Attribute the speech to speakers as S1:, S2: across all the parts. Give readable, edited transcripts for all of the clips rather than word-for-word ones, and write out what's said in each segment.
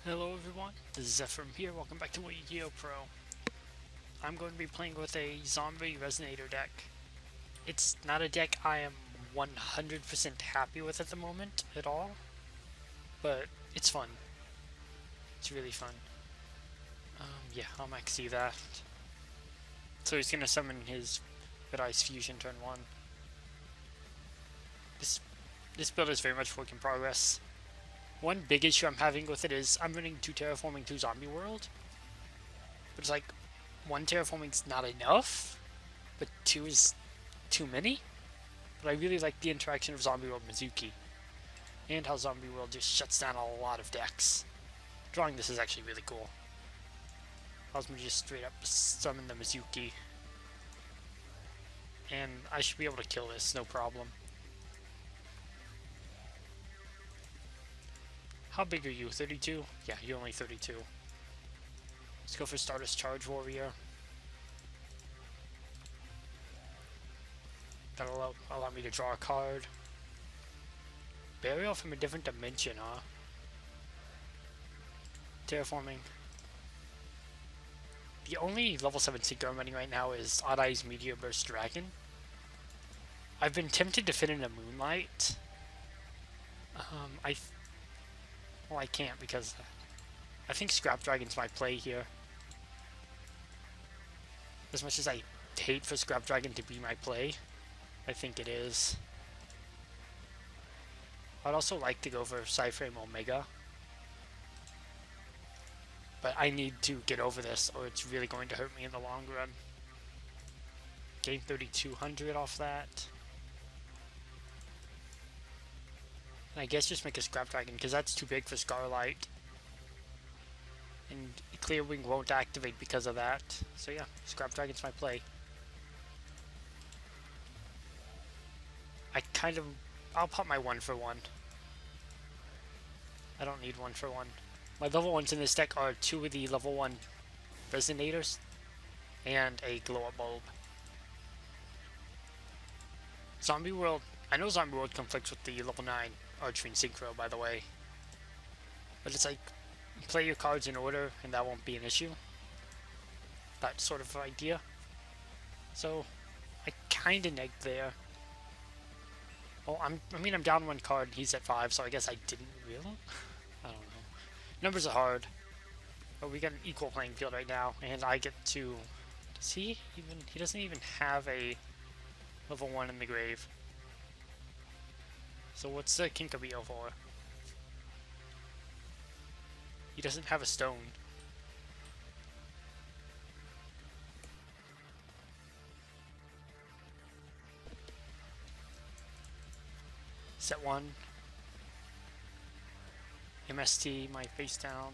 S1: Hello everyone, this is Zephyr here, welcome back to YGOPro. I'm going to be playing with a zombie Resonator deck. It's not a deck I am 100% happy with at the moment at all, but it's fun. It's really fun. Yeah, I'll max see that. So he's going to summon his Red Eyes Fusion turn 1. This build is very much work in progress. One big issue I'm having with it is I'm running 2 Terraforming, 2 Zombie World. But it's like, 1 Terraforming's not enough, but 2 is too many. But I really like the interaction of Zombie World Mizuki, and how Zombie World just shuts down a lot of decks. Drawing this is actually really cool. Allows me to just straight up summon the Mizuki, and I should be able to kill this, no problem. How big are you? 32? Yeah, you're only 32. Let's go for Stardust Charge Warrior. That'll allow me to draw a card. Burial from a different dimension, huh? Terraforming. The only level 7 Seeker I'm running right now is Odd Eyes Meteor Burst Dragon. I've been tempted to fit in a Moonlight. Well, I can't because I think Scrap Dragon's my play here. As much as I hate for Scrap Dragon to be my play, I think it is. I'd also like to go for Cyframe Omega, but I need to get over this or it's really going to hurt me in the long run. Gain 3,200 off that. And I guess just make a Scrap Dragon because that's too big for Scarlight. And Clear Wing won't activate because of that. So yeah, Scrap Dragon's my play. I'll pop my 1-for-1. I don't need 1-for-1. My level 1s in this deck are 2 of the level 1 Resonators and a glow-up bulb. Zombie World, I know Zombie World conflicts with the level 9 Archery and Synchro, by the way. But it's like, play your cards in order and that won't be an issue. That sort of idea. So, I kinda negged there. Well, I'm down 1 card, he's at 5, so I guess I didn't really? I don't know. Numbers are hard. But we got an equal playing field right now, and I get to... Does he even... He doesn't even have a level 1 in the grave. So what's the Kinkabio for? He doesn't have a stone. Set 1. MST, my face down.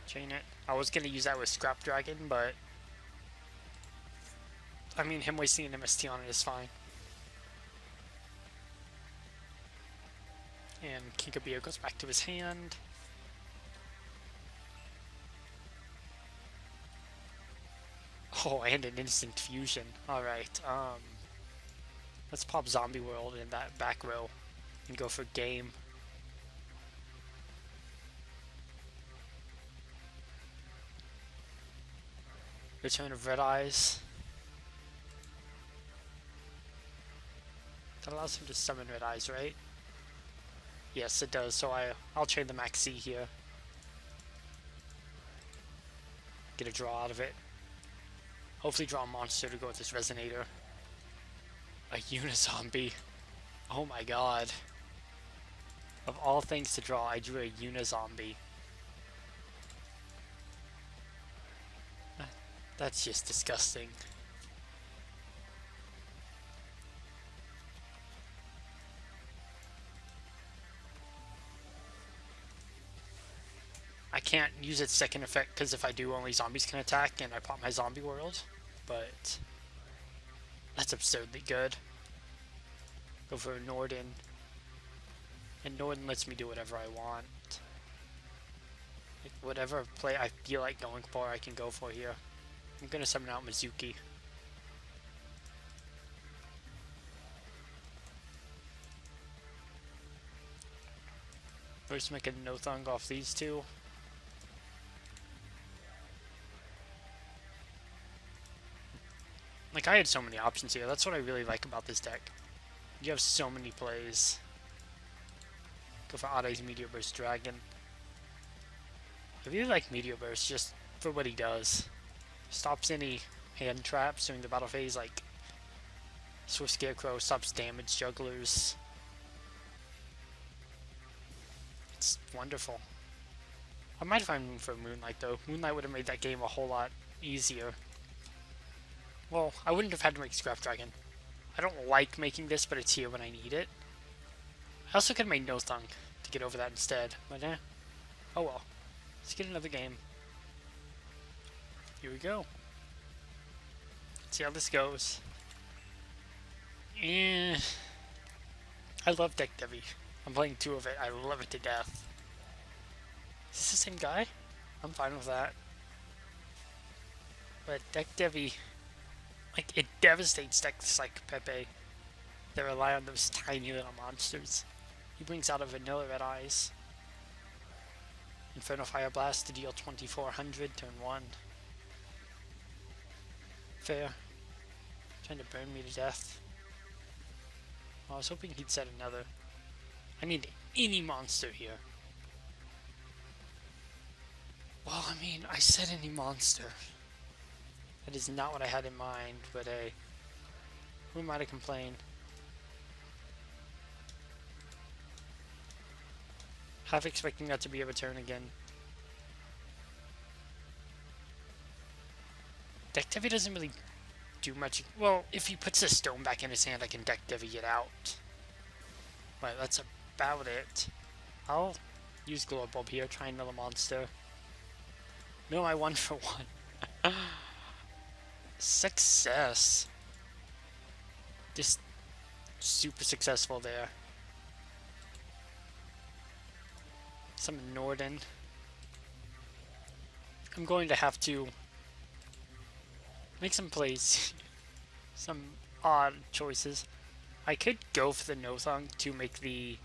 S1: Chain it. I was gonna use that with Scrap Dragon, but... I mean, him wasting an MST on it is fine. And Kinkabio goes back to his hand. Oh, and an instant fusion. Alright, let's pop Zombie World in that back row and go for game. Return of Red Eyes. That allows him to summon Red Eyes, right? Yes, it does, so I'll trade the Max C here. Get a draw out of it. Hopefully draw a monster to go with this Resonator. A Unizombie. Oh my god. Of all things to draw, I drew a Unizombie. That's just disgusting. I can't use its second effect because if I do, only zombies can attack and I pop my Zombie World. But that's absurdly good. Go for Norden. And Norden lets me do whatever I want. Like whatever play I feel like going for, I can go for here. I'm gonna summon out Mizuki. First make a no-thong off these two. Like, I had so many options here. That's what I really like about this deck. You have so many plays. Go for Odd Eyes Meteor Burst Dragon. I really like Meteor Burst just for what he does. Stops any hand traps during the battle phase, like Swift Scarecrow, stops damage jugglers. It's wonderful. I might find room for Moonlight though. Moonlight would have made that game a whole lot easier. Well, I wouldn't have had to make Scrap Dragon. I don't like making this, but it's here when I need it. I also could have made No Thunk to get over that instead, but oh well. Let's get another game. Here we go. Let's see how this goes. I love Deck Devi. I'm playing 2 of it. I love it to death. Is this the same guy? I'm fine with that. But Deck Devi, like, it devastates decks like Pepe that rely on those tiny little monsters. He brings out a vanilla Red Eyes. Inferno Fire Blast to deal 2400 turn 1. Fair. Trying to burn me to death. I was hoping he'd set another. I need any monster here. Well, I mean, I said any monster. That is not what I had in mind, but hey, who am I to complain? Half expecting that to be a return again. Deck Devi doesn't really do much. Well, if he puts a stone back in his hand, I can Deck Devi it out. Right, that's about it. I'll use Glow Bulb here, try and mill a monster. No, I won for 1. Success. Just super successful there. Some Norden. I'm going to have to make some plays. Some odd choices. I could go for the No-Thong to make the...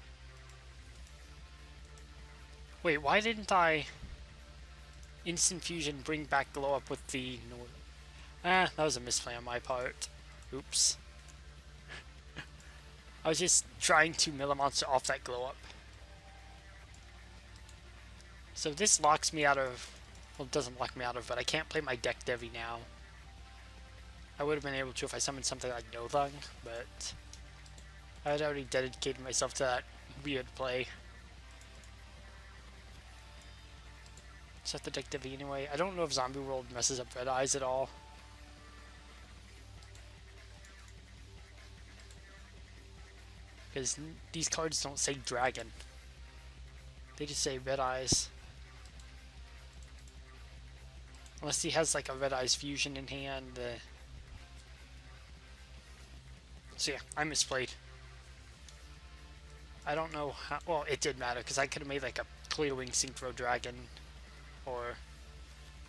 S1: Wait, why didn't I Instant Fusion bring back Glow Up with the Norden? That was a misplay on my part. Oops. I was just trying to mill a monster off that Glow Up. So this locks me out of... Well, it doesn't lock me out of, but I can't play my Deck Devi now. I would have been able to if I summoned something like No-Thung, but I had already dedicated myself to that weird play. Set the Deck Devi anyway. I don't know if Zombie World messes up Red Eyes at all. Because these cards don't say Dragon. They just say Red Eyes. Unless he has like a Red Eyes Fusion in hand. So yeah, I misplayed. I don't know how... Well, it did matter because I could have made like a Clear Wing Synchro Dragon. Or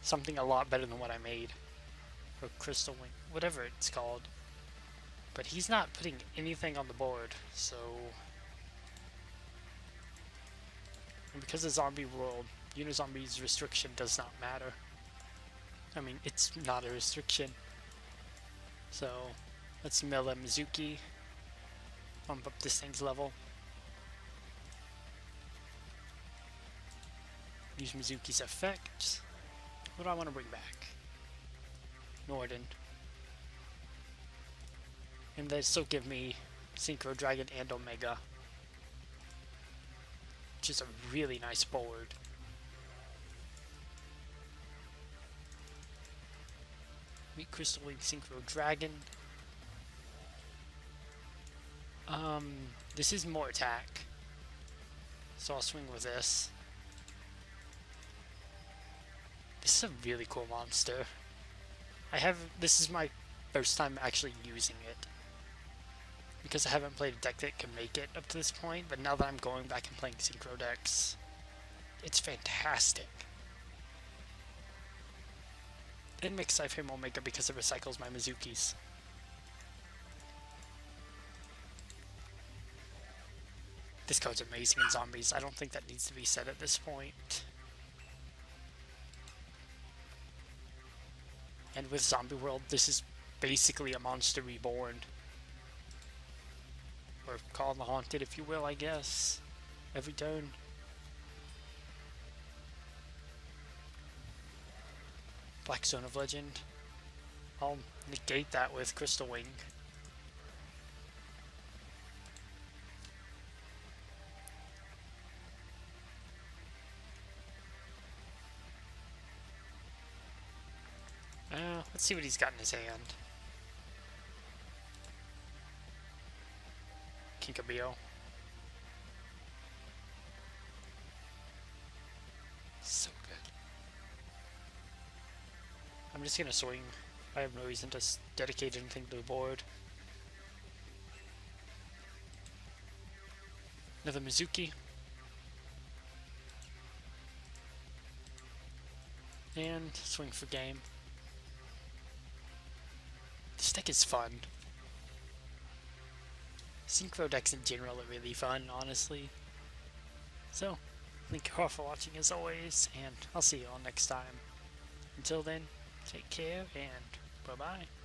S1: something a lot better than what I made. Or Crystal Wing. Whatever it's called. But he's not putting anything on the board, so... And because of Zombie World, Unizombies restriction does not matter. I mean, it's not a restriction. So, let's mill a Mizuki. Bump up this thing's level. Use Mizuki's effect. What do I want to bring back? Norden. And they still give me Synchro Dragon and Omega, which is a really nice board. Meet Crystal Wing Synchro Dragon. This is more attack, so I'll swing with this. This is a really cool monster. This is my first time actually using it. Because I haven't played a deck that can make it up to this point, but now that I'm going back and playing Synchro decks, it's fantastic. It makes Cypher Omega because it recycles my Mizukis. This card's amazing in zombies. I don't think that needs to be said at this point. And with Zombie World, this is basically a monster reborn. Or call the haunted, if you will, I guess. Every turn. Black Zone of Legend. I'll negate that with Crystal Wing. Let's see what he's got in his hand. Kinkabio. So good. I'm just gonna swing. I have no reason to dedicate anything to the board. Another Mizuki. And swing for game. This deck is fun. Synchro decks in general are really fun, honestly. So, thank you all for watching as always, and I'll see you all next time. Until then, take care, and bye-bye.